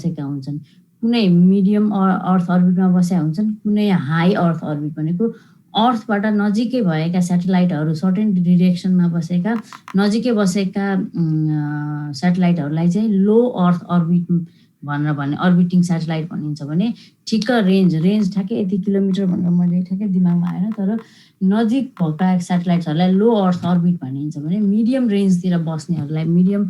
बसेका हुन्छन्, कुनै मिडियम अर्थ अर्बिटमा बसेका हुन्छन्, कुनै हाई अर्थ अर्बिट भनेको अर्थबाट नजिकै भएका स्याटेलाइटहरू सर्टेन डिरेक्सनमा बसेका नजिकै बसेका स्याटेलाइटहरूलाई चाहिँ लो अर्थ अर्बिट भनेर भन्ने अर्बिटिङ स्याटेलाइट भनिन्छ भने ठिक्क रेन्ज ठ्याक्कै यति किलोमिटर भनेर मैले ठ्याक्कै दिमागमा आएन, तर नजिक भएका स्याटेलाइट्सहरूलाई लो अर्थ अर्बिट भनिन्छ भने मिडियम रेन्जतिर बस्नेहरूलाई मिडियम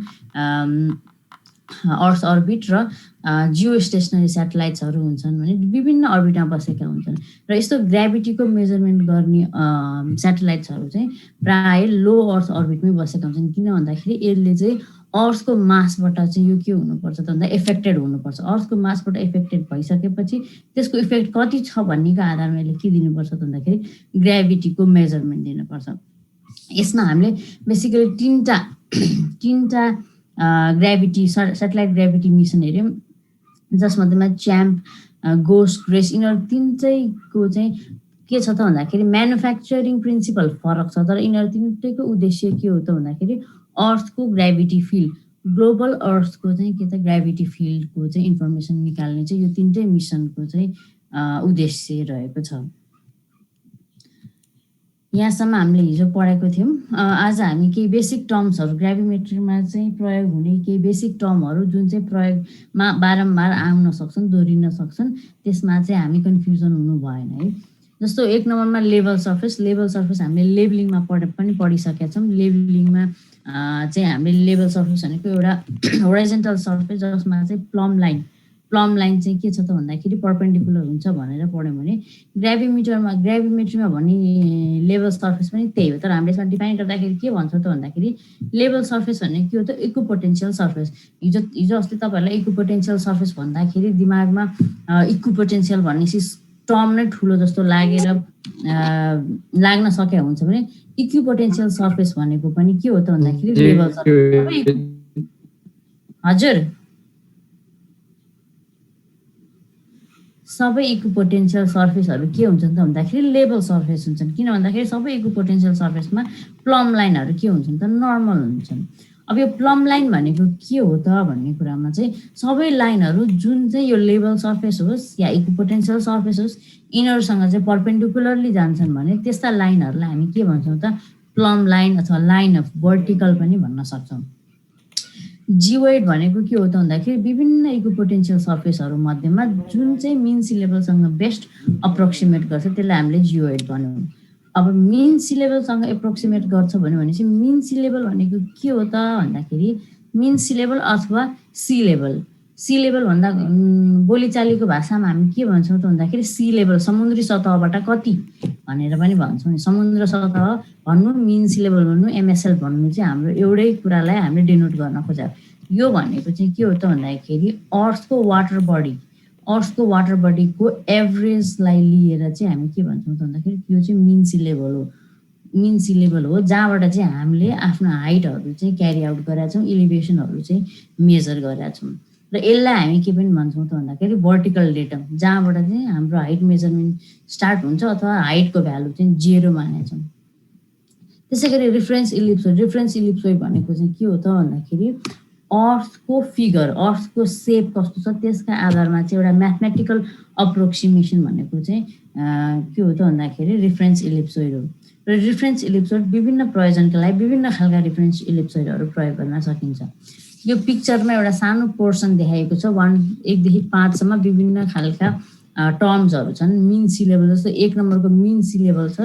अर्थ अर्बिट र जियो स्टेसनरी स्याटेलाइट्सहरू हुन्छन् भने विभिन्न अर्बिटमा बसेका हुन्छन् र यस्तो ग्राभिटीको मेजरमेन्ट गर्ने स्याटेलाइट्सहरू चाहिँ प्राय लो अर्थ अर्बिटमै बसेका हुन्छन्। किन भन्दाखेरि यसले चाहिँ अर्थको मासबाट चाहिँ यो के हुनुपर्छ त भन्दा एफेक्टेड हुनुपर्छ। अर्थको मासबाट एफेक्टेड भइसकेपछि त्यसको इफेक्ट कति छ भन्नेको आधारमा यसले के दिनुपर्छ त भन्दाखेरि ग्राभिटीको मेजरमेन्ट दिनुपर्छ। यसमा हामीले बेसिकली तीनटा ग्राभिटी स्याटेलाइट ग्राभिटी मिसन हेऱ्यौँ, जसमध्येमा च्याम्प, गोस्ट, ग्रेस यिनीहरू तिनटैको चाहिँ के छ त भन्दाखेरि म्यानुफ्याक्चरिङ प्रिन्सिपल फरक छ, तर यिनीहरू तिनटैको उद्देश्य के हो त भन्दाखेरि अर्थको ग्राभिटी फिल्ड, ग्लोबल अर्थको चाहिँ के त ग्राभिटी फिल्डको चाहिँ इन्फर्मेसन निकाल्ने चाहिँ यो तिनटै मिसनको चाहिँ उद्देश्य रहेको छ। यहाँसम्म हामीले हिजो पढेको थियौँ। आज हामी केही बेसिक टर्म्सहरू ग्राभिमेट्रीमा चाहिँ प्रयोग हुने केही बेसिक टर्महरू जुन चाहिँ प्रयोगमा बारम्बार आउन सक्छन्, दोहोरिन सक्छन्, त्यसमा चाहिँ हामी कन्फ्युजन हुनु भएन है। जस्तो 1 नम्बरमा लेभल सर्फेस हामीले लेबलिङमा पनि पढिसकेका छौँ। लेबलिङमा चाहिँ हामीले लेभल सर्फेस भनेको एउटा होराइजन्टल सर्फेस जसमा चाहिँ प्लम लाइन चाहिँ के छ त भन्दाखेरि परपेन्डिकुलर हुन्छ भनेर पढ्यौँ भने ग्राभिमेट्रीमा भन्ने लेभल सर्फेस पनि त्यही हो, तर हामीले यसमा डिफाइन गर्दाखेरि के भन्छ त भन्दाखेरि लेभल सर्फेस भन्ने के हो त इक्विपोटेन्सियल सर्फेस। हिजो अस्ति तपाईँहरूलाई इक्विपोटेन्सियल सर्फेस भन्दाखेरि दिमागमा इक्विपोटेन्सियल भन्ने टर्म नै ठुलो जस्तो लाग्न सकेको हुन्छ भने इक्विपोटेन्सियल सर्फेस भनेको पनि के हो त भन्दाखेरि लेभल सर्फेस। हजुर, सबै इक्विपोटेन्सियल सर्फेसहरू के हुन्छन् त भन्दाखेरि लेभल सर्फेस हुन्छन्। किन भन्दाखेरि सबै इक्विपोटेन्सियल सर्फेसमा प्लम लाइनहरू के हुन्छन् त नर्मल हुन्छन्। अब यो प्लम लाइन भनेको के हो त भन्ने कुरामा चाहिँ सबै लाइनहरू जुन चाहिँ यो लेभल सर्फेस होस् या इक्विपोटेन्सियल सर्फेस होस् यिनीहरूसँग चाहिँ परपेन्डिकुलरली जान्छन् भने त्यस्ता लाइनहरूलाई हामी के भन्छौँ त प्लम लाइन अथवा लाइन अफ भर्टिकल पनि भन्न सक्छौँ। जियोइड भनेको के हो त भन्दाखेरि विभिन्न इक्विपोटेन्सियल सर्फेसहरू मध्येमा जुन चाहिँ मिन सी लेभलसँग बेस्ट अप्रोक्सिमेट गर्छ त्यसलाई हामीले जियोइड भन्यौँ। अब मिन सी लेभलसँग एप्रोक्सिमेट गर्छ भनेपछि मिन सी लेभल भनेको के हो त भन्दाखेरि मिन सी लेभल अथवा सी लेभल भन्दा बोलीचालीको भाषामा हामी के भन्छौँ त भन्दाखेरि सी लेभल समुद्री सतहबाट कति भनेर पनि भन्छौँ नि। समुद्र सतह भन्नु, मिन सी लेभल भन्नु, एमएसएल भन्नु चाहिँ हाम्रो एउटै कुरालाई हामीले डिनोट गर्न खोज्छौँ। यो भनेको चाहिँ के हो त भन्दाखेरि अर्थको वाटर बडीको एभरेजलाई लिएर चाहिँ हामी के भन्छौँ त भन्दाखेरि यो चाहिँ मिन सी लेभल हो जहाँबाट चाहिँ हामीले आफ्नो हाइटहरू चाहिँ क्यारी आउट गरेका छौँ, इलिभेसनहरू चाहिँ मेजर गरेका छौँ। र यसलाई हामी के पनि भन्छौँ त भन्दाखेरि भर्टिकल डेटम, जहाँबाट चाहिँ हाम्रो हाइट मेजरमेन्ट स्टार्ट हुन्छ अथवा हाइटको भ्यालु चाहिँ 0 मानेछौँ। त्यसै गरी रिफरेन्स इलिप्सोइड भनेको चाहिँ के हो त भन्दाखेरि अर्थको फिगर, अर्थको सेप कस्तो छ त्यसका आधारमा चाहिँ एउटा म्याथमेटिकल अप्रोक्सिमेसन भनेको चाहिँ के हो त भन्दाखेरि रिफरेन्स इलिप्सोइड हो। र रिफरेन्स इलिप्सोइड विभिन्न प्रयोजनका लागि विभिन्न खालका रिफरेन्स इलिप्सोइडहरू प्रयोग गर्न सकिन्छ। यो पिक्चरमा एउटा सानो पोर्सन देखाएको छ, 1 देखि 5 सम्म विभिन्न खालका टर्म्सहरू छन्। मिन सी लेभल जस्तो 1 नम्बरको मिन सी लेभल छ,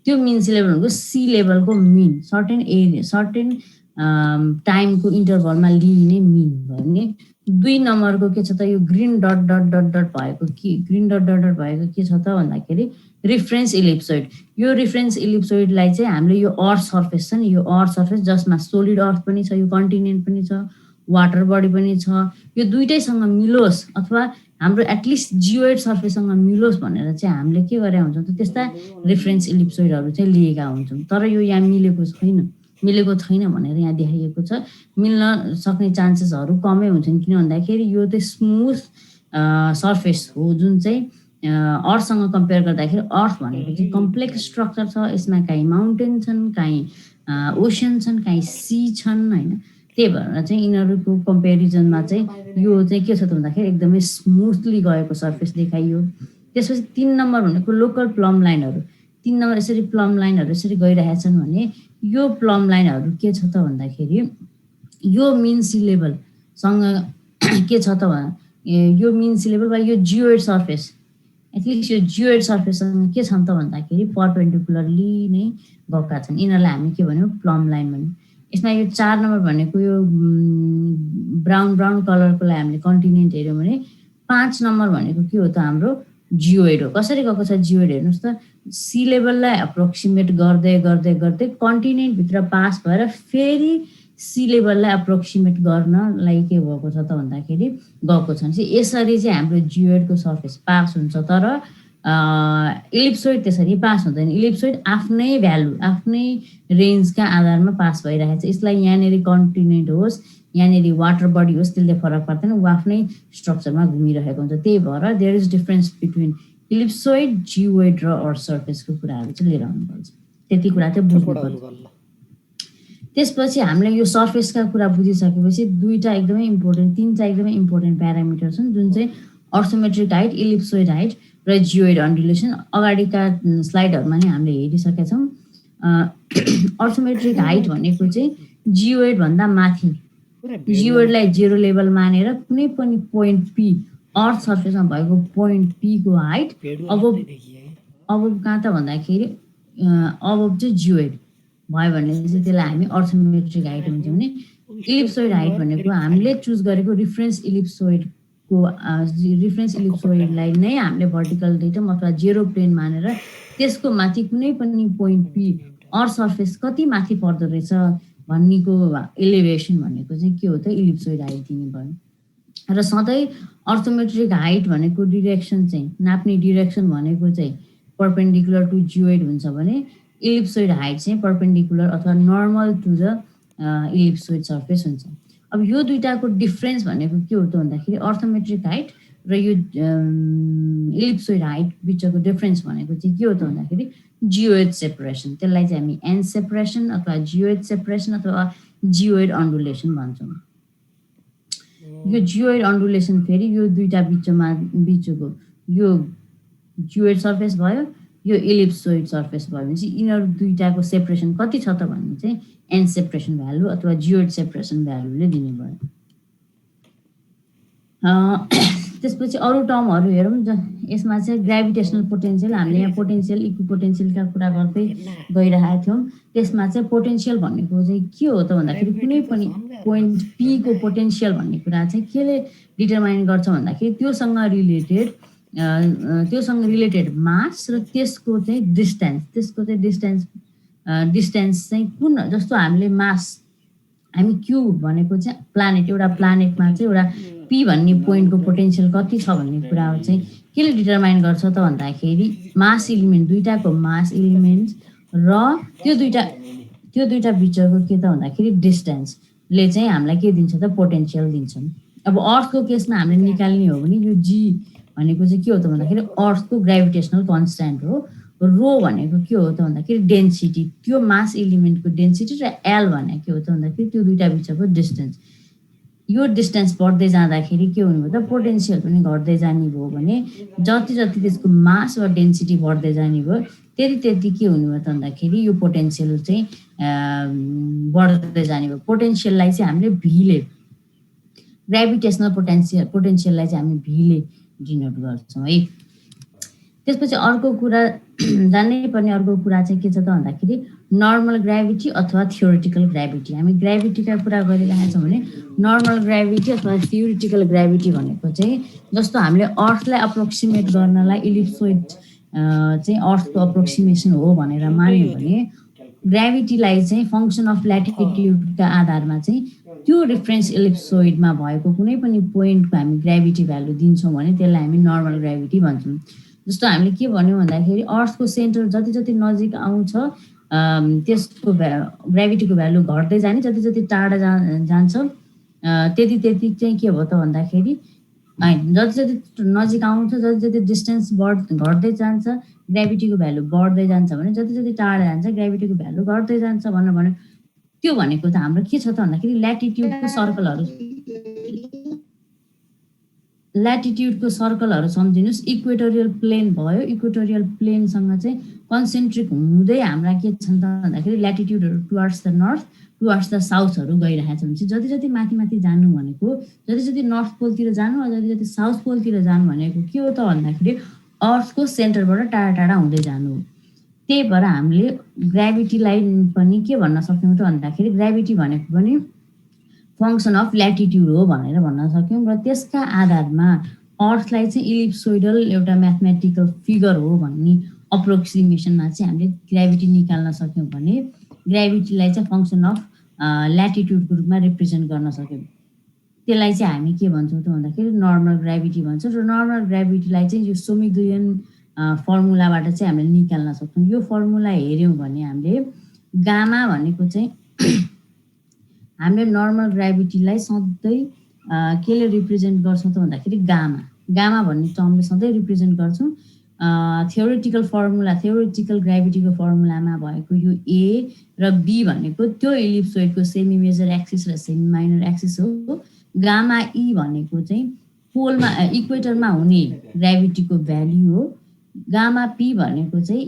त्यो मिन सी लेभल भनेको सी लेभलको मिन सर्टेन टाइमको इन्टरभलमा लिइने मिन भयो भने 2 नम्बरको के छ त यो ग्रिन डट भएको के छ त भन्दाखेरि रिफरेन्स इलिप्सोइड। यो रिफरेन्स इलिप्सोइडलाई चाहिँ हामीले यो अर्थ सर्फेस छ नि, यो अर्थ सर्फेस जसमा सोलिड अर्थ पनि छ, यो कन्टिनेन्ट पनि छ, वाटर बडी पनि छ, यो दुइटैसँग मिलोस् अथवा हाम्रो एटलिस्ट जियोइड सर्फेससँग मिलोस् भनेर चाहिँ हामीले के गरेका हुन्छौँ त त्यस्ता रिफरेन्स इलिप्सोइडहरू चाहिँ लिएका हुन्छौँ। तर यो यहाँ मिलेको छैन भनेर यहाँ देखाइएको छ। मिल्न सक्ने चान्सेसहरू कमै हुन्छन्। किन भन्दाखेरि यो चाहिँ स्मुथ सर्फेस हो जुन चाहिँ अर्थसँग कम्पेयर गर्दाखेरि अर्थ भनेको चाहिँ कम्प्लेक्स स्ट्रक्चर छ। यसमा काहीँ माउन्टेन छन्, काहीँ ओसन छन्, काहीँ सी छन् होइन। त्यही भएर चाहिँ यिनीहरूको कम्पेरिजनमा चाहिँ यो चाहिँ के छ त भन्दाखेरि एकदमै स्मुथली गएको सर्फेस देखाइयो। त्यसपछि 3 नम्बर भनेको लोकल प्लम लाइनहरू। 3 नम्बर यसरी प्लम लाइनहरू यसरी गइरहेका छन् भने यो प्लम लाइनहरू के छ त भन्दाखेरि यो मिन सी लेभलसँग के छ त यो मिन सी लेभल वा यो जियोइड सर्फेस एटलिस्ट यो जियोइड सर्फेससँग के छन् त भन्दाखेरि परपेन्डिकुलरली नै गएका छन्। यिनीहरूलाई हामी के भन्यौँ प्लम लाइन भन्यौँ। यसमा यो 4 नम्बर भनेको यो ब्राउन कलरकोलाई हामीले कन्टिनेन्ट हेऱ्यौँ भने 5 नम्बर भनेको के हो त हाम्रो जियोइड हो। कसरी गएको छ जियोइड हेर्नुहोस् त, सी लेभललाई एप्रोक्सिमेट गर्दै गर्दै गर्दै कन्टिनेन्टभित्र पास भएर फेरि सी लेभललाई एप्रोक्सिमेट गर्नलाई के भएको छ त भन्दाखेरि गएको छ। यसरी चाहिँ हाम्रो जियोइडको सर्फेस पास हुन्छ। तर इलिप्सोइड त्यसरी पास हुँदैन। इलिप्सोइड आफ्नै भ्यालु आफ्नै रेन्जका आधारमा पास भइरहेको छ। यसलाई यहाँनिर कन्टिनेन्ट होस् यहाँनिर वाटर बडी होस् त्यसले फरक पर्दैन, ऊ आफ्नै स्ट्रक्चरमा घुमिरहेको हुन्छ। त्यही भएर there is difference between ellipsoid geoid र अर्थ सर्फेसको कुराहरू चाहिँ लिएर आउनुपर्छ। त्यति कुरा चाहिँ बुझ्नुपर्छ। त्यसपछि हामीले यो सर्फेसका कुरा बुझिसकेपछि दुईवटा एकदमै इम्पोर्टेन्ट तिनवटा एकदमै इम्पोर्टेन्ट प्यारामिटर छन् जुन चाहिँ अर्थोमेट्रिक हाइट, इलिप्सोइड हाइट र जियोइड अन्डुलेसन। अगाडिका स्लाइडहरूमा नै हामीले हेरिसकेका छौँ। अर्थोमेट्रिक हाइट भनेको चाहिँ जियोइड भन्दा माथि, जियोइडलाई 0 लेभल मानेर कुनै पनि पोइन्ट पी अर्थ सर्फेसमा भएको पोइन्ट पी को हाइट अब कहाँ त भन्दाखेरि अब चाहिँ जियोइड भयो भने चाहिँ त्यसलाई हामी अर्थोमेट्रिक हाइट भन्छौँ। भने इलिप्सोइड हाइट भनेको हामीले चुज गरेको रिफरेन्स इलिप्सोइडलाई नै हामीले भर्टिकल डेटम अथवा 0 प्लेन मानेर त्यसको माथि कुनै पनि पोइन्ट पी अर्थ सर्फेस कति माथि पर्दो रहेछ भन्नेको एलिभेसन भनेको चाहिँ के हो त इलिप्सोइड हाइट दिने भयो। र सधैँ अर्थोमेट्रिक हाइट भनेको डिरेक्सन चाहिँ नाप्ने डिरेक्सन भनेको चाहिँ परपेन्डिकुलर टु जियोइड हुन्छ भने इलिप्सोइड हाइट चाहिँ परपेन्डिकुलर अथवा normal to the ellipsoid surface हुन्छ। अब यो दुईटाको डिफ्रेन्स भनेको के हो त भन्दाखेरि अर्थोमेट्रिक हाइट र यो इलिप्सोइड हाइट बिचको डिफ्रेन्स भनेको चाहिँ के हो त भन्दाखेरि जियोइड सेपरेसन। त्यसलाई चाहिँ हामी एन्ड सेपरेसन अथवा जियोइड सेपरेसन अथवा जियोइड अन्डुलेसन भन्छौँ। यो जियोइड अन्डुलेसन फेरि यो दुईटा बिचको यो जियोइड सर्फेस भयो, यो इलिप्सोइड सर्फेस भयो भने चाहिँ यिनीहरू दुईटाको सेपरेसन कति छ त भन्ने चाहिँ एन्ड सेपरेसन भ्यालु अथवा जियोइड सेपरेसन भ्यालुले दिने भयो। त्यसपछि अरू टर्महरू हेरौँ। यसमा चाहिँ ग्राभिटेसनल पोटेन्सियल, हामीले यहाँ पोटेन्सियल इक्विपोटेन्सियलका कुरा गर्दै गइरहेका थियौँ। त्यसमा चाहिँ पोटेन्सियल भनेको चाहिँ के हो त भन्दाखेरि कुनै पनि पोइन्ट पी को पोटेन्सियल भन्ने कुरा चाहिँ केले डिटरमाइन गर्छ भन्दाखेरि त्योसँग रिलेटेड मास र त्यसको चाहिँ डिस्टेन्स चाहिँ कुन, जस्तो हामीले मास हामी क्यु भनेको चाहिँ प्लानेट, एउटा प्लानेटमा चाहिँ एउटा पी भन्ने पोइन्टको पोटेन्सियल कति छ भन्ने कुरा चाहिँ केले डिटरमाइन गर्छ त भन्दाखेरि मास इलिमेन्ट, दुईटाको मास इलिमेन्ट र त्यो दुईटा बिचको के त भन्दाखेरि डिस्टेन्सले चाहिँ हामीलाई के दिन्छ त पोटेन्सियल दिन्छ। अब अर्थको केसमा हामीले निकाल्ने हो भने यो जी भनेको चाहिँ के हो त भन्दाखेरि अर्थको ग्राभिटेसनल कन्स्ट्यान्ट हो। रो भनेको के हो त भन्दाखेरि डेन्सिटी, त्यो मास इलिमेन्टको डेन्सिटी र एल भनेको के हो त भन्दाखेरि त्यो दुईटा बिचको डिस्टेन्स। यो डिस्टेन्स बढ्दै जाँदाखेरि के हुने भयो त पोटेन्सियल पनि घट्दै जाने भयो भने जति त्यसको मास वा डेन्सिटी बढ्दै जाने भयो त्यति के हुने भयो त भन्दाखेरि यो पोटेन्सियल चाहिँ बढ्दै जाने भयो। पोटेन्सियललाई चाहिँ हामीले भीले, ग्राभिटेसनल पोटेन्सियललाई चाहिँ हामी भीले डिनोट गर्छौँ है। त्यसपछि अर्को कुरा जान्नै पर्ने अर्को कुरा चाहिँ के छ त भन्दाखेरि नर्मल ग्राभिटी अथवा थियोरिटिकल ग्राभिटी। हामी ग्राभिटीका कुरा गरिरहेका छौँ भने नर्मल ग्राभिटी अथवा थियोरिटिकल ग्राभिटी भनेको चाहिँ जस्तो हामीले अर्थलाई अप्रोक्सिमेट गर्नलाई इलिप्सोइड चाहिँ अर्थको अप्रोक्सिमेसन हो भनेर मान्यो भने ग्राभिटीलाई चाहिँ फङ्सन अफ ल्याटिट्युडका आधारमा चाहिँ त्यो रिफरेन्स इलिप्सोइडमा भएको कुनै पनि पोइन्टको हामी ग्राभिटी भ्यालु दिन्छौँ भने त्यसलाई हामी नर्मल ग्राभिटी भन्छौँ। जस्तो हामीले के भन्यौँ भन्दाखेरि अर्थको सेन्टर जति नजिक आउँछ त्यसको ग्राभिटीको भ्यालु घट्दै जाने, जति टाढा जान्छ त्यति चाहिँ के भयो त भन्दाखेरि जति नजिक आउँछ जति डिस्टेन्स घट्दै जान्छ ग्राभिटीको भ्यालु बढ्दै जान्छ भने जति टाढा जान्छ ग्राभिटीको भ्यालु घट्दै जान्छ भनेर भन्यो। त्यो भनेको त हाम्रो के छ त भन्दाखेरि ल्याटिट्युडको सर्कलहरू सम्झिनुहोस्। इक्वेटोरियल प्लेन भयो, इक्वेटोरियल प्लेनसँग चाहिँ कन्सेन्ट्रिक हुँदै हाम्रा के छन् त भन्दाखेरि ल्याटिट्युडहरू towards the north, towards the साउथहरू गइरहेको छ भने जति जति माथि माथि जानु भनेको, जति जति नर्थ पोलतिर जानु, जति जति साउथ पोलतिर जानु भनेको के हो त भन्दाखेरि अर्थको सेन्टरबाट टाढा टाढा हुँदै जानु हो। त्यही भएर हामीले ग्राभिटीलाई पनि के भन्न सक्यौँ त भन्दाखेरि ग्राभिटी भनेको पनि फङ्सन अफ ल्याटिट्युड हो भनेर भन्न सक्यौँ। र त्यसका आधारमा अर्थलाई चाहिँ इलिप्सोइडल एउटा म्याथमेटिकल फिगर हो भन्ने अप्रोक्सिमेसनमा चाहिँ हामीले ग्राभिटी निकाल्न सक्यौँ भने ग्राभिटीलाई चाहिँ फङ्सन अफ ल्याटिट्युडको रूपमा रिप्रेजेन्ट गर्न सक्यौँ। त्यसलाई चाहिँ हामी के भन्छौँ त भन्दाखेरि नर्मल ग्राभिटी भन्छौँ। र नर्मल ग्राभिटीलाई चाहिँ यो सोमिग्लियन फर्मुलाबाट चाहिँ हामीले निकाल्न सक्छौँ। यो फर्मुला हेऱ्यौँ भने हामीले गामा भनेको चाहिँ हामीले नर्मल ग्राभिटीलाई सधैँ केले रिप्रेजेन्ट गर्छौँ त भन्दाखेरि गामा भन्ने टर्मले सधैँ रिप्रेजेन्ट गर्छौँ। थ्योरिटिकल ग्राभिटीको फर्मुलामा भएको यो ए र बी भनेको त्यो इलिप्सोइडको सेमी मेजर एक्सिस र सेमी माइनर एक्सिस हो। गामा ई भनेको चाहिँ पोलमा इक्वेटरमा हुने ग्राभिटीको भ्याल्यु हो। गामा पी भनेको चाहिँ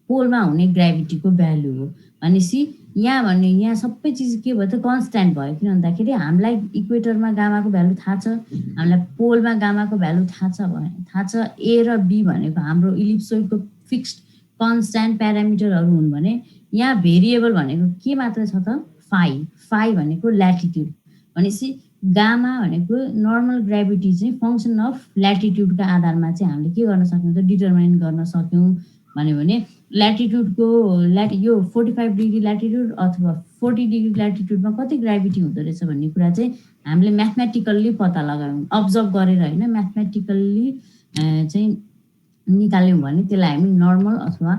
पोलमा हुने ग्राभिटीको भ्याल्यु हो। भनेपछि यहाँ सबै चिज के भयो त कन्स्ट्यान्ट भयो। किन भन्दाखेरि हामीलाई इक्वेटरमा गामाको भ्यालु थाहा छ, हामीलाई पोलमा गामाको भ्यालु थाहा छ। ए र बी भनेको हाम्रो इलिप्सोइडको फिक्स्ड कन्स्ट्यान्ट प्यारामिटरहरू हुन् भने यहाँ भेरिएबल भनेको के मात्र छ त फाई भनेको ल्याटिट्युड। भनेपछि गामा भनेको नर्मल ग्राभिटी चाहिँ फङ्सन अफ ल्याटिट्युडका आधारमा चाहिँ हामीले के गर्न सक्यौँ त डिटर्माइन गर्न सक्यौँ भने ल्याटिट्युडको यो 45 डिग्री ल्याटिट्युड अथवा 40 डिग्री ल्याटिट्युडमा कति ग्राभिटी हुँदो रहेछ भन्ने कुरा चाहिँ हामीले म्याथमेटिकल्ली पत्ता लगायौँ, अब्जर्भ गरेर होइन, म्याथमेटिकल्ली चाहिँ निकाल्यौँ भने त्यसलाई हामी नर्मल अथवा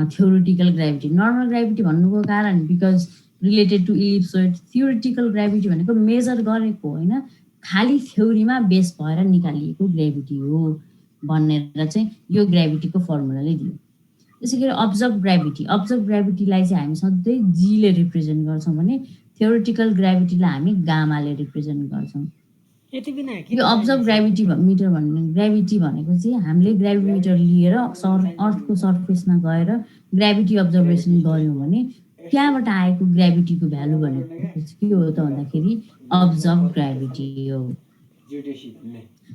थ्योरिटिकल ग्राभिटी। नर्मल ग्राभिटी भन्नुको कारण because related to ellipsoid, theoretical gravity भनेको मेजर गरेको होइन, खालि थ्योरीमा बेस भएर निकालिएको ग्राभिटी हो भनेर चाहिँ यो ग्राभिटीको फर्मुलाले दियो। त्यसै गरी अब्जर्भ ग्राभिटीलाई चाहिँ हामी सधैँ जीले रिप्रेजेन्ट गर्छौँ भने थ्योरिटिकल ग्राभिटीलाई हामी गामाले रिप्रेजेन्ट गर्छौँ। यो अब्जर्भ ग्राभिटी भनेको चाहिँ हामीले ग्राभिमिटर लिएर अर्थको सर्फेसमा गएर ग्राभिटी अब्जर्भेसन गऱ्यौँ भने त्यहाँबाट आएको ग्राभिटीको भ्यालु भनेको के हो त भन्दाखेरि अब्जर्भ ग्राभिटी हो।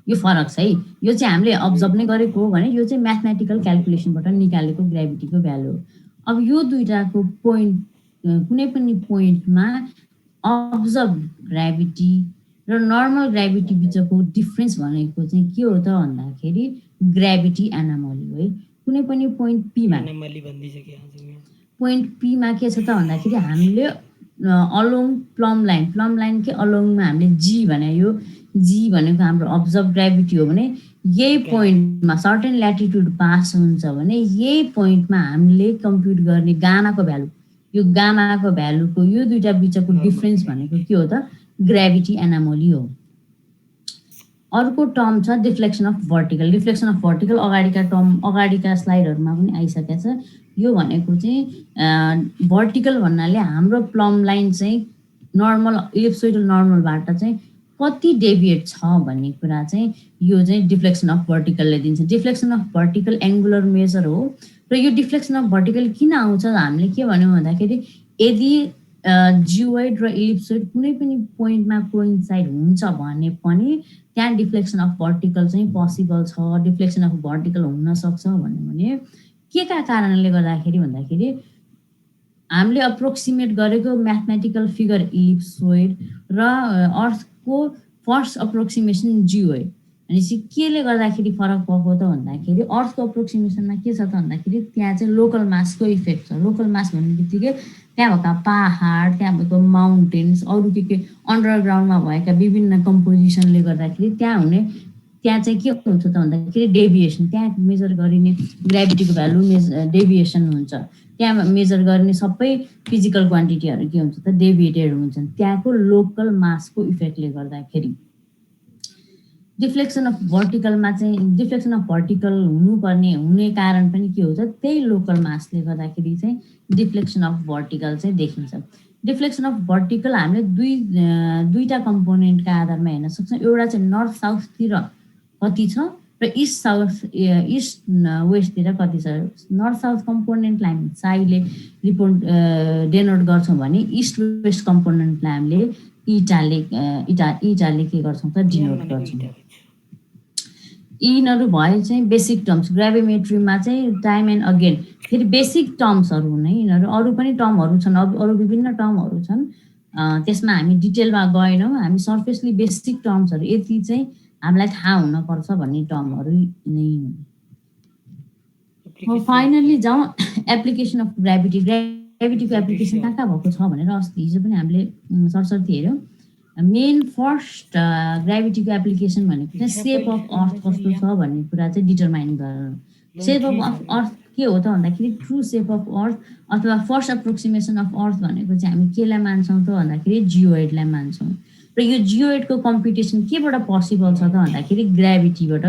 यो फरक छ है। यो चाहिँ हामीले अब्जर्भ नै गरेको हो भने यो चाहिँ म्याथमेटिकल क्यालकुलेसनबाट निकालेको ग्राभिटीको भ्यालु हो। अब यो दुईटाको पोइन्ट कुनै पनि पोइन्टमा अब्जर्भ ग्राभिटी र नर्मल ग्राभिटी बिचको डिफ्रेन्स भनेको चाहिँ के हो त भन्दाखेरि ग्राभिटी एनामली हो है। कुनै पनि पोइन्ट पीमा के छ त भन्दाखेरि हामीले अलोङ प्लम लाइनकै अलोङमा हामीले जी भने यो जी भनेको हाम्रो अब्जर्भ ग्राभिटी हो भने यही पोइन्टमा सर्टेन ल्याटिट्युड पास हुन्छ भने यही पोइन्टमा हामीले कम्प्युट गर्ने गामाको भ्यालु, यो गामाको भ्यालुको यो दुईटा बिचको डिफ्रेन्स भनेको के हो त ग्राभिटी एनामली हो। अर्को टर्म छ डिफ्लेक्सन अफ भर्टिकल। अगाडिका स्लाइडहरूमा पनि आइसकेको छ। यो भनेको चाहिँ भर्टिकल भन्नाले हाम्रो प्लम लाइन चाहिँ नर्मल इलिप्सोइडल नर्मलबाट चाहिँ कति डेभिएट छ भन्ने कुरा चाहिँ यो चाहिँ डिफ्लेक्सन अफ भर्टिकलले दिन्छ। Deflection of vertical angular measure हो। र यो डिफ्लेक्सन अफ भर्टिकल किन आउँछ हामीले के भन्यौँ भन्दाखेरि यदि जियोइड र इलिप्सोइड कुनै पनि पोइन्टमा कोइन्साइड हुन्छ भने पनि त्यहाँ डिफ्लेक्सन अफ भर्टिकल चाहिँ पोसिबल छ, डिफ्लेक्सन अफ भर्टिकल हुन सक्छ भने के का कारणले गर्दाखेरि भन्दाखेरि हामीले अप्रोक्सिमेट गरेको म्याथमेटिकल फिगर इलिप्सोइड र अर्थको फर्स्ट अप्रोक्सिमेसन जियोइड। भनेपछि केले गर्दाखेरि फरक भएको त भन्दाखेरि अर्थको अप्रोक्सिमेसनमा के छ त भन्दाखेरि त्यहाँ चाहिँ लोकल मासको इफेक्ट छ। लोकल मास भन्ने बित्तिकै त्यहाँ भएका पहाड, त्यहाँ भएको माउन्टेन्स, अरू के अन्डरग्राउन्डमा भएका विभिन्न कम्पोजिसनले गर्दाखेरि त्यहाँ चाहिँ के हुन्छ त भन्दाखेरि डेभिएसन, त्यहाँ मेजर गरिने ग्राभिटीको भ्यालु डेभिएसन हुन्छ। त्यहाँ मेजर गर्ने सबै फिजिकल क्वान्टिटीहरू के हुन्छ त, डेभिएटेड हुन्छन् त्यहाँको लोकल मासको इफेक्टले गर्दाखेरि। डिफ्लेक्सन अफ भर्टिकलमा चाहिँ डिफ्लेक्सन अफ भर्टिकल हुने कारण पनि के हुन्छ, त्यही लोकल मासले गर्दाखेरि चाहिँ डिफ्लेक्सन अफ भर्टिकल चाहिँ देखिन्छ। डिफ्लेक्सन अफ भर्टिकल हामीले दुईटा कम्पोनेन्टका आधारमा हेर्न सक्छौँ। एउटा चाहिँ नर्थ साउथतिर कति छ र इस्ट साउथ इस्ट वेस्टतिर कति छ। नर्थ साउथ कम्पोनेन्टलाई हामी साईले डेनोट गर्छौँ भने इस्ट वेस्ट कम्पोनेन्टलाई हामीले इटाले के गर्छौँ त डिनोट गर्छौँ। यिनीहरू भए चाहिँ बेसिक टर्म्स। ग्राभिमेट्रीमा चाहिँ टाइम एन्ड अगेन फेरि बेसिक टर्म्सहरू हुन् है यिनीहरू। अरू पनि टर्महरू छन्, अरू विभिन्न टर्महरू छन्, त्यसमा हामी डिटेलमा गएनौँ। हामी सर्फेसली बेसिक टर्म्सहरू यति चाहिँ हामीलाई थाहा हुनपर्छ भन्ने टर्महरू नै हुन्। फाइनल्ली जाउँ एप्लिकेसन अफ ग्राभिटी। ग्राभिटीको एप्लिकेसन कहाँ कहाँ भएको छ भनेर अस्ति हिजो पनि हामीले सरसर्ती हेऱ्यौँ। मेन फर्स्ट ग्राभिटीको एप्लिकेसन भनेको चाहिँ सेप अफ अर्थ कस्तो छ भन्ने कुरा चाहिँ डिटरमाइन गरेर। सेप अफ अर्थ के हो त भन्दाखेरि ट्रु सेप अफ अर्थ अथवा फर्स्ट एप्रोक्सिमेसन अफ अर्थ भनेको चाहिँ हामी केलाई मान्छौँ त भन्दाखेरि जियोइडलाई मान्छौँ। र यो जियोइडको कम्प्युटेसन केबाट पोसिबल छ त भन्दाखेरि ग्राभिटीबाट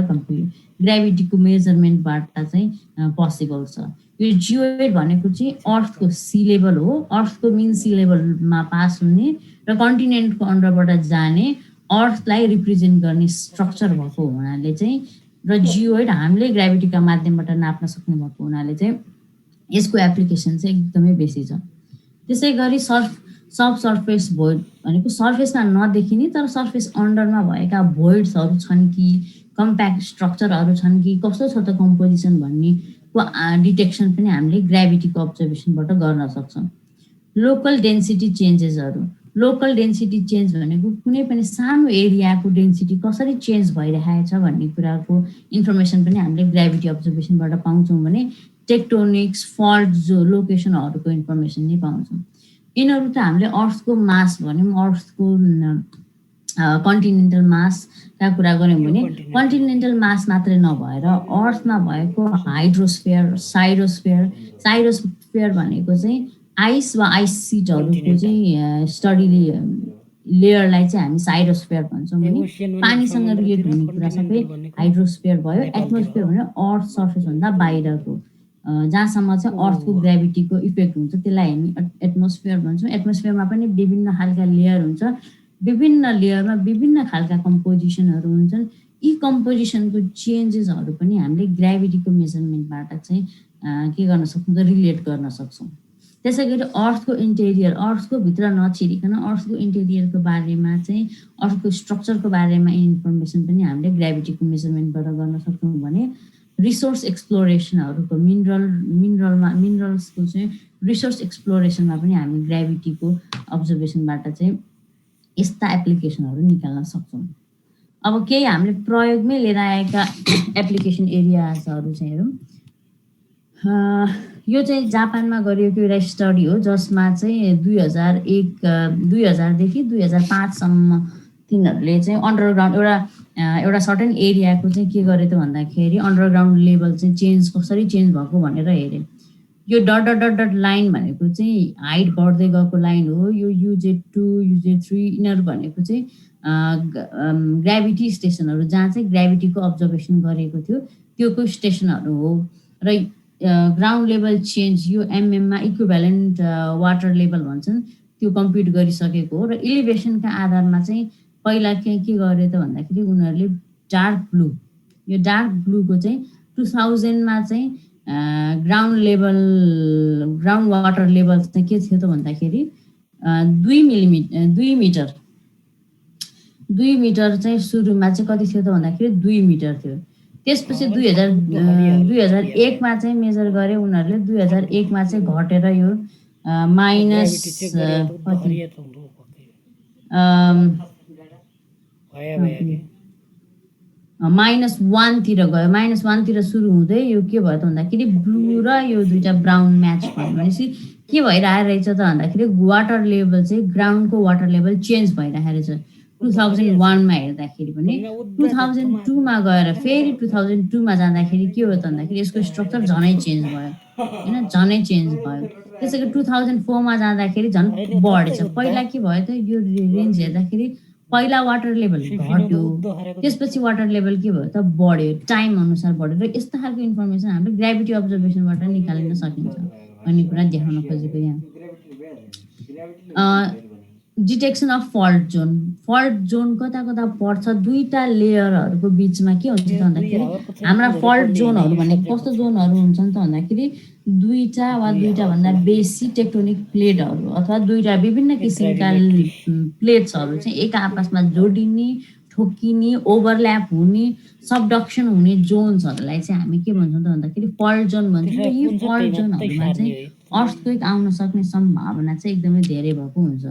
ग्राभिटीको मेजरमेन्टबाट चाहिँ पोसिबल छ। यो जियोइड भनेको चाहिँ अर्थको सी लेभल हो, अर्थको मिन सी लेभलमा पास हुने र कन्टिनेन्टको अन्डरबाट जाने अर्थलाई रिप्रेजेन्ट गर्ने स्ट्रक्चर भएको हुनाले चाहिँ र जियोइड हामीले ग्राभिटीका माध्यमबाट नाप्न सक्ने भएको हुनाले चाहिँ यसको एप्लिकेसन चाहिँ एकदमै बेसी छ। त्यसै गरी सब सर्फेस भोइड भनेको सर्फेसमा नदेखिने तर सर्फेस अन्डरमा भएका भोइड्सहरू छन् कि कम्प्याक्ट स्ट्रक्चरहरू छन् कि कस्तो छ त कम्पोजिसन भन्नेको डिटेक्सन पनि हामीले ग्राभिटीको अब्जर्भेसनबाट गर्न सक्छौँ। लोकल डेन्सिटी चेन्जेसहरू। लोकल डेन्सिटी चेन्ज भनेको कुनै पनि सानो एरियाको डेन्सिटी कसरी चेन्ज भइरहेको छ भन्ने कुराको इन्फर्मेसन पनि हामीले ग्राभिटी अब्जर्भेसनबाट पाउँछौँ भने टेक्टोनिक्स फल्ट जो लोकेसनहरूको इन्फर्मेसन नै पाउँछौँ। यिनीहरू त हामीले अर्थको मास भन्यौँ, अर्थको कन्टिनेन्टल मासका कुरा गऱ्यौँ भने कन्टिनेन्टल मास मात्रै नभएर अर्थमा भएको हाइड्रोस्फियर साइडोस्फियर भनेको चाहिँ आइस वा आइस सिटहरूको चाहिँ स्टडीले लेयरलाई चाहिँ हामी साइडोस्फियर भन्छौँ भने पानीसँग रिलेट हुने कुरा सबै हाइड्रोस्फियर भयो। एटमोस्फियर भने अर्थ सर्फेसभन्दा बाहिरको जहाँसम्म चाहिँ अर्थको ग्राभिटीको इफेक्ट हुन्छ त्यसलाई हामी एटमोस्फियर भन्छौँ। एटमोस्फियरमा पनि विभिन्न खालका लेयर हुन्छ, विभिन्न लेयरमा विभिन्न खालका कम्पोजिसनहरू हुन्छन्। यी कम्पोजिसनको चेन्जेसहरू पनि हामीले ग्राभिटीको मेजरमेन्टबाट चाहिँ के गर्न सक्छौँ त रिलेट गर्न सक्छौँ। त्यसै गरी अर्थको इन्टेरियर, अर्थको भित्र नछिरिकन अर्थको इन्टेरियरको बारेमा चाहिँ अर्थको स्ट्रक्चरको बारेमा इन्फर्मेसन पनि हामीले ग्राभिटीको मेजरमेन्टबाट गर्न सक्छौँ भने रिसोर्स एक्सप्लोरेसनहरूको मिनरल्सको चाहिँ रिसोर्स एक्सप्लोरेसनमा पनि हामी ग्राभिटीको अब्जर्भेसनबाट चाहिँ यस्ता एप्लिकेसनहरू निकाल्न सक्छौँ। अब केही हामीले प्रयोगमै लिएर आएका एप्लिकेसन एरियाजहरू चाहिँ हेरौँ। यो चाहिँ जापानमा गरिएको एउटा स्टडी हो जसमा चाहिँ 2000देखि 2005सम्म तिनीहरूले चाहिँ अन्डरग्राउन्ड एउटा सर्टेन एरियाको चाहिँ के गरे त भन्दाखेरि अन्डरग्राउन्ड लेभल चाहिँ कसरी चेन्ज भएको भनेर हेरे। यो dot dot dot dot line भनेको चाहिँ हाइट बढ्दै गएको लाइन हो। यो UZ2 UZ3 यिनीहरू भनेको चाहिँ ग्राभिटी स्टेसनहरू जहाँ चाहिँ ग्राभिटीको अब्जर्भेसन गरेको थियो त्योको स्टेसनहरू हो। र ग्राउन्ड लेभल चेन्ज यो MM इक्विभ्यालेन्ट वाटर लेभल भन्छन् त्यो कम्प्युट गरिसकेको हो। र इलिभेसनका आधारमा चाहिँ पहिला के गरे त भन्दाखेरि उनीहरूले यो डार्क ब्लूको चाहिँ 2000मा चाहिँ ग्राउन्ड वाटर लेभल चाहिँ के थियो त भन्दाखेरि 2 मिटर चाहिँ सुरुमा चाहिँ कति थियो त भन्दाखेरि 2 मिटर थियो। त्यसपछि 2001मा चाहिँ मेजर गरे उनीहरूले। 2001मा चाहिँ घटेर यो -1 तिर गयो। -1 तिर सुरु हुँदै यो के भयो त भन्दाखेरि ब्लू र यो दुईटा ब्राउन म्याच भयो। भनेपछि के भइरहेको रहेछ त भन्दाखेरि वाटर लेभल चाहिँ ग्राउन्डको वाटर लेभल चेन्ज भइरहेको रहेछ। 2001मा हेर्दाखेरि पनि 2002मा गएर फेरि 2002मा जाँदाखेरि के हो त भन्दाखेरि यसको स्ट्रक्चर झनै चेन्ज भयो होइन, झनै चेन्ज भयो। त्यसै गरी 2004मा जाँदाखेरि झन् बढेछ। पहिला के भयो त यो रेन्ज हेर्दाखेरि पहिला वाटर लेभल घट्यो, त्यसपछि वाटर लेभल के भयो त बढ्यो, टाइम अनुसार बढ्यो। र यस्तो खालको इन्फर्मेसन हामीले ग्राभिटी अब्जर्भेसनबाट निकालिन सकिन्छ भन्ने कुरा देखाउन खोजेको यहाँ। डिटेक्सन अफ फल्ट जोन कता कता पर्छ, दुईटा लेयरहरूको बिचमा के हुन्छ त भन्दाखेरि हाम्रा फल्ट जोनहरू भनेको कस्तो जोनहरू हुन्छन् त भन्दाखेरि दुईटा वा दुईटाभन्दा बेसी टेक्टोनिक प्लेटहरू अथवा दुईटा विभिन्न किसिमका प्लेट्सहरू चाहिँ एक आपसमा जोडिने, ठोकिने, ओभरल्याप हुने, सबडक्सन हुने जोन्सहरूलाई चाहिँ हामी के भन्छौँ त भन्दाखेरि फल्ट जोन भन्छौँ। र यी फल्ट जोनहरूमा चाहिँ अर्थक्वेक आउन सक्ने सम्भावना चाहिँ एकदमै धेरै भएको हुन्छ।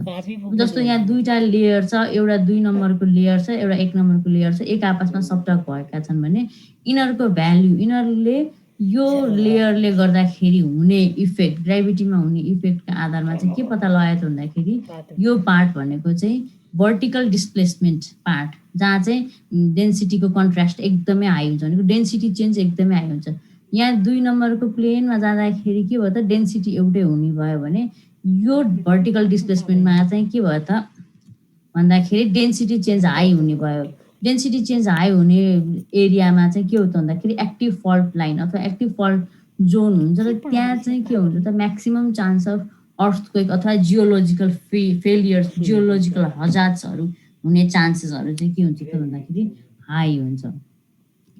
जस्तो यहाँ दुईटा लेयर छ, एउटा 2 नम्बरको लेयर छ, एउटा 1 नम्बरको लेयर छ, एक आपसमा सबटक भएका छन् भने यिनीहरूको भ्याल्यु, यिनीहरूले यो लेयरले गर्दाखेरि हुने इफेक्ट, ग्राभिटीमा हुने इफेक्टका आधारमा चाहिँ के पत्ता लगायो त भन्दाखेरि यो पार्ट भनेको चाहिँ भर्टिकल डिस्प्लेसमेन्ट पार्ट, जहाँ चाहिँ डेन्सिटीको कन्ट्रास्ट एकदमै हाई हुन्छ, भनेको डेन्सिटी चेन्ज एकदमै हाई हुन्छ। यहाँ 2 नम्बरको प्लेनमा जाँदाखेरि के भयो त डेन्सिटी एउटै हुने भयो भने यो भर्टिकल डिस्प्लेसमेन्टमा चाहिँ के भयो त भन्दाखेरि डेन्सिटी चेन्ज हाई हुने भयो। डेन्सिटी चेन्ज हाई हुने एरियामा चाहिँ के हो त भन्दाखेरि एक्टिभ फल्ट लाइन अथवा एक्टिभ फल्ट जोन हुन्छ र त्यहाँ चाहिँ के हुन्छ त म्याक्सिमम चान्स अफ अर्थक्वेक अथवा जियोलोजिकल फेलियर्स, जियोलोजिकल हजार्ड्सहरू हुने चान्सेसहरू चाहिँ के हुन्छ त भन्दाखेरि हाई हुन्छ।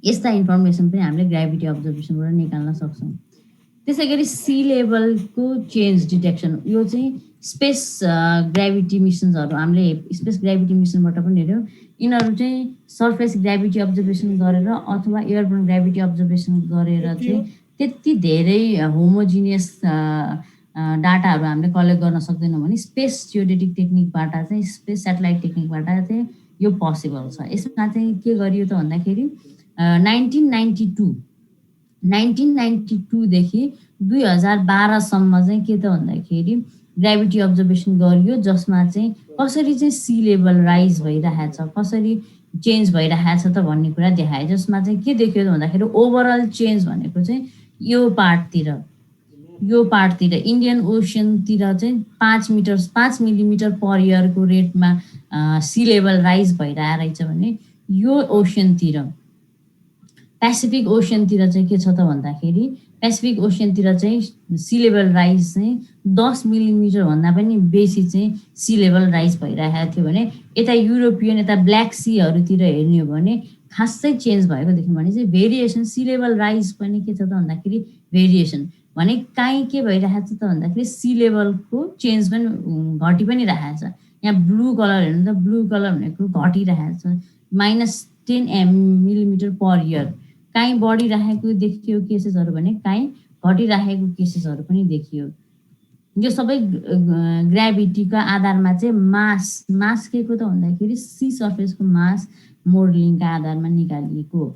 यस्ता इन्फर्मेसन पनि हामीले ग्राभिटी अब्जर्भेसनबाट निकाल्न सक्छौँ। त्यसै गरी सी लेभलको चेन्ज डिटेक्सन, यो चाहिँ स्पेस ग्राभिटी मिसन्सहरू, हामीले स्पेस ग्राभिटी मिसनबाट पनि हेऱ्यौँ। यिनीहरू चाहिँ सर्फेस ग्राभिटी अब्जर्भेसन गरेर अथवा एयरबोर्न ग्राभिटी अब्जर्भेसन गरेर चाहिँ त्यति धेरै होमोजिनियस डाटाहरू हामीले कलेक्ट गर्न सक्दैनौँ भने स्पेस जियोडेटिक टेक्निकबाट चाहिँ, स्पेस सेटेलाइट टेक्निकबाट चाहिँ यो पोसिबल छ। यसमा चाहिँ के गरियो त भन्दाखेरि 1992 देखि 2012सम्म चाहिँ के त भन्दाखेरि ग्राभिटी अब्जर्भेसन गरियो, जसमा चाहिँ कसरी चाहिँ सी लेभल राइज भइरहेछ, कसरी चेन्ज भइरहेछ त भन्ने कुरा देखाए। जसमा चाहिँ के देखियो त भन्दाखेरि ओभरअल चेन्ज भनेको चाहिँ यो पार्टतिर इन्डियन ओसियनतिर चाहिँ 5 मिलिमिटर पर इयरको रेटमा सी लेभल राइज भइरहेछ भने यो ओसियनतिर, पेसिफिक ओसियनतिर चाहिँ के छ त भन्दाखेरि पेसिफिक ओसियनतिर चाहिँ सी लेभल राइज चाहिँ 10 मिलिमिटर भन्दा पनि बेसी चाहिँ सी लेभल राइज भइरहेको थियो भने यता युरोपियन, यता ब्ल्याक सीहरूतिर हेर्ने हो भने खासै चेन्ज भएको देख्यौँ भने चाहिँ भेरिएसन, सी लेभल राइज पनि के छ त भन्दाखेरि भेरिएसन भने काहीँ के भइरहेछ त भन्दाखेरि सी लेभलको चेन्ज पनि घटी पनि रहेछ। यहाँ ब्लू कलर हेर्नु त, ब्लू कलर भनेको घटिरहेछ, -10 मिलिमिटर पर इयर। काहीँ बढिरहेको देखियो केसेसहरू भने काहीँ घटिरहेको केसेसहरू पनि देखियो। यो सबै ग्राभिटीका आधारमा चाहिँ मास के को त भन्दाखेरि सी सर्फेसको मास मोडलिङका आधारमा निकालिएको।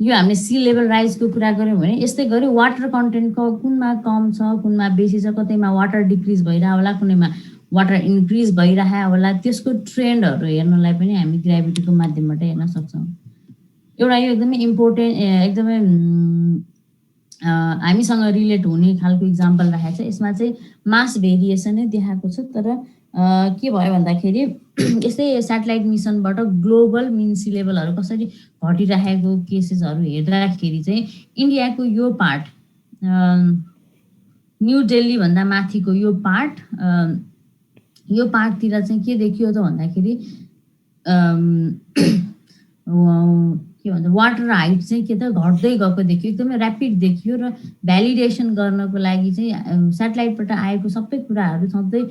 यो हामीले सी लेभल राइजको कुरा गऱ्यौँ भने यस्तै गरी वाटर कन्टेन्टको कुनमा कम छ, कुनमा बेसी छ, कतैमा वाटर डिक्रिज भइरहेको होला, कुनैमा वाटर इन्क्रिज भइरहेको होला, त्यसको ट्रेन्डहरू हेर्नलाई पनि हामी ग्राभिटीको माध्यमबाट हेर्न सक्छौँ। एउटा यो एकदमै इम्पोर्टेन्ट, एकदमै हामीसँग रिलेट हुने खालको इक्जाम्पल राखेको छ। यसमा चाहिँ मास भेरिएसन नै देखाएको छ, तर के भयो भन्दाखेरि यस्तै सेटेलाइट मिसनबाट ग्लोबल मिन सी लेभलहरू कसरी घटिरहेको केसेसहरू हेर्दाखेरि चाहिँ इन्डियाको यो पार्ट, न्यू दिल्ली भन्दा माथिको यो पार्टतिर चाहिँ के देखियो त भन्दाखेरि के भन्छ वाटर हाइट चाहिँ के त घट्दै गएको देखियो, एकदमै ऱ्यापिड देखियो। र भ्यालिडेसन गर्नको लागि चाहिँ सेटेलाइटबाट आएको सबै कुराहरू सधैँ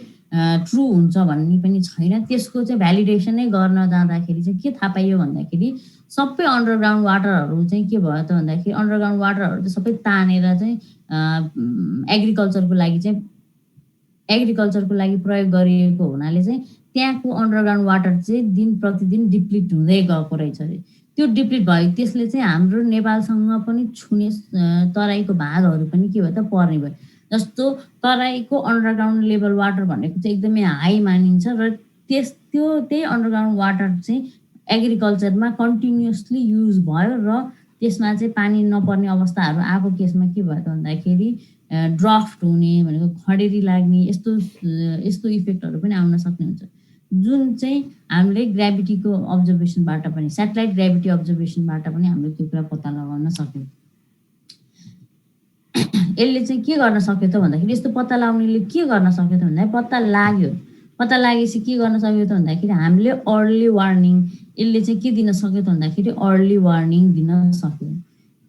ट्रु हुन्छ भन्ने पनि छैन। त्यसको चाहिँ भ्यालिडेसन नै गर्न जाँदाखेरि चाहिँ के थाहा पाइयो भन्दाखेरि सबै अन्डरग्राउन्ड वाटरहरू चाहिँ के भयो त भन्दाखेरि अन्डरग्राउन्ड वाटरहरू चाहिँ सबै तानेर चाहिँ एग्रिकल्चरको लागि प्रयोग गरिएको हुनाले चाहिँ त्यहाँको अन्डरग्राउन्ड वाटर चाहिँ दिन प्रतिदिन डिप्लिट हुँदै गएको रहेछ अरे। त्यो डिप्लिट भयो, त्यसले चाहिँ हाम्रो नेपालसँग पनि छुने तराईको भागहरू पनि के भयो त पर्ने भयो। जस्तो तराईको अन्डरग्राउन्ड लेभल वाटर भनेको चाहिँ एकदमै हाई मानिन्छ र त्यही अन्डरग्राउन्ड वाटर चाहिँ एग्रिकल्चरमा कन्टिन्युसली युज भयो र त्यसमा चाहिँ पानी नपर्ने अवस्थाहरू आएको केसमा के भयो त भन्दाखेरि ड्राफ्ट हुने भनेको खडेरी लाग्ने यस्तो यस्तो इफेक्टहरू पनि आउन सक्ने हुन्छ जुन चाहिँ हामीले ग्राभिटीको अब्जर्भेसनबाट पनि स्याटेलाइट ग्राभिटी अब्जर्भेसनबाट पनि हामीले त्यो कुरा पत्ता लगाउन सक्यौँ यसले चाहिँ के गर्न सक्यो त भन्दाखेरि यस्तो पत्ता लगाउनेले के गर्न सक्यो त भन्दाखेरि पत्ता लागेपछि के गर्न सक्यो त भन्दाखेरि हामीले अर्ली वार्निङ यसले चाहिँ के दिन सक्यो त भन्दाखेरि अर्ली वार्निङ दिन सक्यो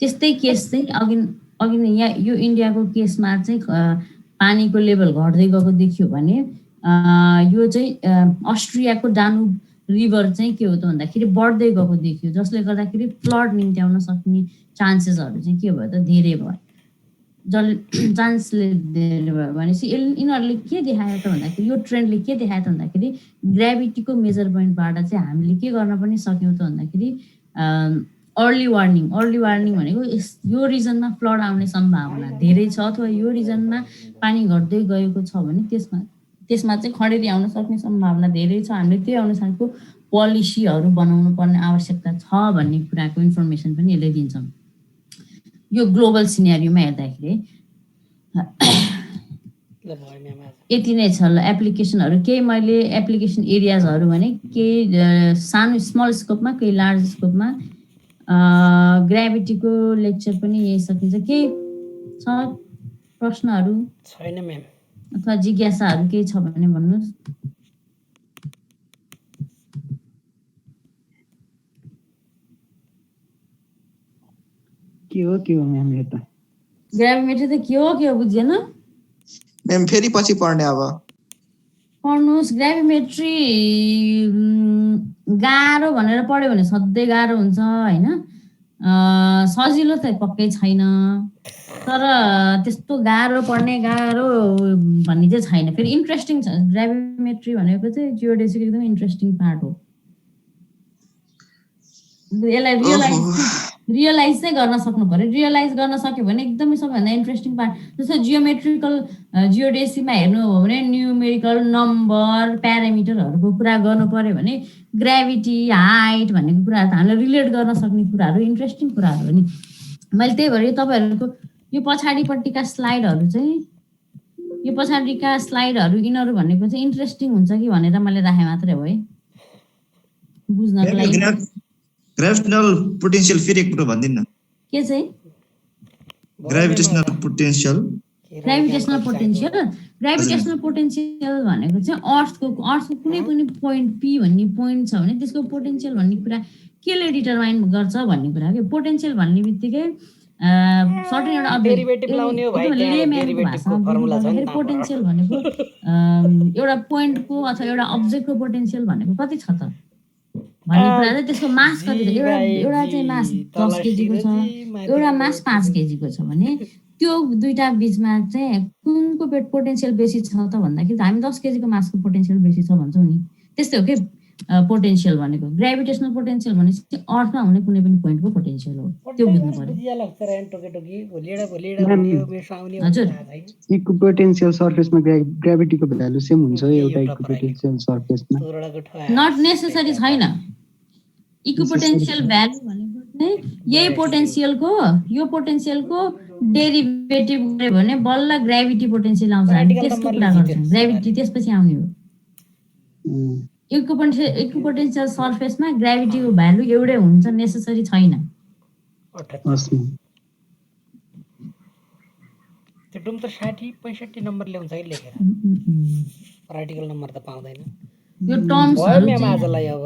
त्यस्तै केस चाहिँ अघि अघि यहाँ यो इन्डियाको केसमा चाहिँ पानीको लेभल घट्दै गएको देखियो भने यो चाहिँ अस्ट्रियाको डानुब रिभर चाहिँ के हो त भन्दाखेरि बढ्दै गएको देखियो जसले गर्दाखेरि फ्लड निम्त्याउन सक्ने चान्सेसहरू चाहिँ के भयो त धेरै भयो चान्सले धेरै भयो भनेपछि यिनीहरूले के देखायो त भन्दाखेरि यो ट्रेन्डले के देखायो त भन्दाखेरि ग्राभिटीको मेजरमेन्टबाट चाहिँ हामीले के गर्न पनि सक्यौँ त भन्दाखेरि अर्ली वार्निङ भनेको यो रिजनमा फ्लड आउने सम्भावना धेरै छ अथवा यो रिजनमा पानी घट्दै गएको छ भने त्यसमा चाहिँ खडेरी आउन सक्ने सम्भावना धेरै छ हामीले त्यही अनुसारको पोलिसीहरू बनाउनु पर्ने आवश्यकता छ भन्ने कुराको इन्फर्मेसन पनि यसले दिन्छ यो ग्लोबल सिनेरियोमा हेर्दाखेरि यति नै छ ल एप्लिकेसनहरू केही मैले एप्लिकेसन एरियाजहरू भने केही सानो स्मल स्कोपमा केही लार्ज स्कोपमा ग्राभिटीको लेक्चर पनि यही सकिन्छ केही छ प्रश्नहरू छैन म्याम अथवा जिज्ञासाहरू केही छ भने भन्नुहोस् के हो म्याम यो त ग्राभिमेट्री त के हो बुझेन म्याम फेरि पछि पढ्ने अब पढ्नुहोस् ग्राभिमेट्री गाह्रो भनेर पढ्यो भने सधैँ गाह्रो हुन्छ होइन सजिलो त पक्कै छैन तर त्यस्तो गाह्रो भन्ने चाहिँ छैन फेरि इन्ट्रेस्टिङ छ ग्राभिमेट्री भनेको चाहिँ जियोडेसीको एकदमै इन्ट्रेस्टिङ पार्ट हो यसलाई रियलाइज चाहिँ गर्न सक्नु पर्यो रियलाइज गर्न सक्यो भने एकदमै सबैभन्दा इन्ट्रेस्टिङ पार्ट जस्तो जियोडेसीमा हेर्नु हो भने न्युमेरिकल नम्बर प्यारामिटरहरूको कुरा गर्नु पर्यो भने ग्राभिटी हाइट भन्ने कुराहरू त हामीले रिलेट गर्न सक्ने कुराहरू इन्ट्रेस्टिङ कुराहरू हो नि मैले त्यही भएर तपाईँहरूको यो पछाडिपट्टिका स्लाइडहरू यिनीहरू भनेको चाहिँ इन्ट्रेस्टिङ हुन्छ कि भनेर मैले राखेँ मात्रै हो है बुझ्नको लागि ग्राभिटेशनल पोटेन्शियल फेरि एकपल्ट भनिदिनु न के चाहिँ ग्राभिटेशनल पोटेन्शियल भनेको चाहिँ अर्थको कुनै पनि पोइन्ट पी भन्ने पोइन्ट छ भने त्यसको पोटेन्शियल भन्ने कुरा केले डिटरमाइन गर्छ भन्ने कुरा के पोटेन्शियल भन्ने बित्तिकै सर्टेन एउटा पोटेन्शियल भनेको एउटा पोइन्टको अथवा एउटा अब्जेक्टको पोटेन्शियल भनेको कति छ त भन्ने कुरा चाहिँ त्यसको मास कति छ एउटा चाहिँ मास 10 केजीको छ एउटा मास 5 केजीको छ भने त्यो दुईटा बिचमा चाहिँ कुनको पोटेन्शियल बेसी छ त भन्दाखेरि हामी 10 केजीको मासको पोटेन्शियल बेसी छ भन्छौँ नि त्यस्तै हो कि पोटेन्शियल भनेको ग्राभिटेशनल पोटेन्शियल भनेपछि अर्थमा हुने कुनै पनि पोइन्टको पोटेन्शियल हो त्यो बुझ्नु पर्यो हजुर इक्विपोटेन्शियल सरफेसमा ग्राभिटीको भ्यालु सेम हुन्छ एउटा इक्विपोटेन्शियल सरफेसमा नट नेसेसरी छैन इक्विपोटेन्शियल भ्यालु भनेको चाहिँ यही यो पोटेन्शियलको डेरिभेटिभ गर्यो भने बल्ल ग्राभिटी पोटेन्शियल आउँछ हामी त्यसको कुरा गर्छौँ ग्राभिटी त्यसपछि आउने हो इक्विपोटेन्शियल सरफेसमा ग्राभिटीको भ्यालु एउटै हुन्छ नेसेसरी छैन त्यो डुम त 60-65 नम्बर ल्याउँछ कि लेखेर प्र्याक्टिकल नम्बर त पाउँदैन यो टर्म्सहरु आजलाई अब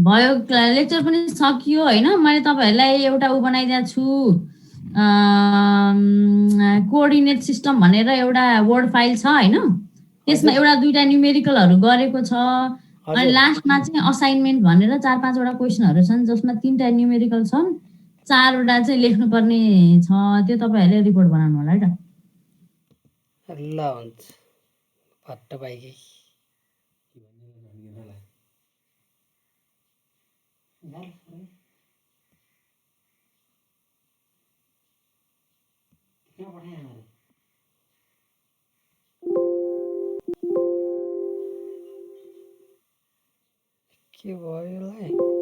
भयो लेक्चर पनि सकियो हैन मैले तपाईहरुलाई एउटा बनाइदिएको छु कोअर्डिनेट सिस्टम भनेर एउटा वर्ड फाइल छ हैन त्यसमा एउटा दुईटा न्युमेरिकलहरु गरेको छ अनि लास्टमा चाहिँ असाइनमेन्ट भनेर 4-5 वटा क्वेशनहरु छन् जसमा 3टा न्युमेरिकल छन् 4 वटा चाहिँ लेख्नु पर्ने छ त्यो तपाईहरुले रिपोर्ट बनाउनु होला है त ल हुन्छ फट्ट पाइगे के भयो